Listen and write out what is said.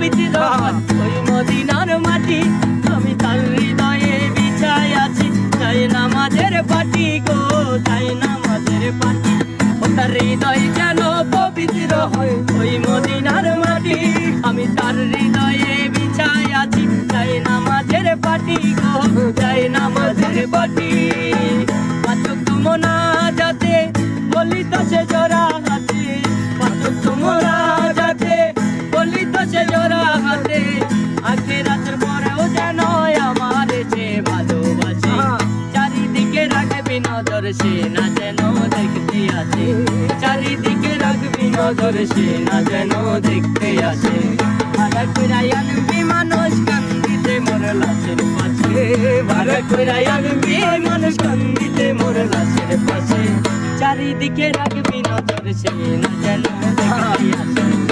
পবিত্র ওই মদিনার মাটি, আমি তার হৃদয়ে বিছাই আছি চাই নামাজের পাটি গো, চাই নামাজের পাটি। ও তার হৃদয় যেন পবিত্র হয় ওই মদিনার মাটি, আমি তার হৃদয়ে বিছাই আছি চাই নামাজের পাটি গো, চাই নামাজের পাটি। পাচক তোমরা যাতে বলি তো সে জোড়া হাতে, পাচক তোমরা যাতে বলি তো সে জোড়া হাতে, আখিরাতের পরেও যেন আমার যে ভালোবাসে, চারিদিকে রাখবি নজর সে না যেন দেখতে আসে, চারিদিকে রাখবি নজর সে না যেন দেখতে আসে। ভাড়া কইরাই আনবি মানুষ কান্দিতে মোর লাশের পাশে, ভাড়া কইরাই আনবি মানুষ কান্দিতে মোর লাশের পাশে, চারিদিকে রাখবি নজর সে না যেন দেখতে আসে।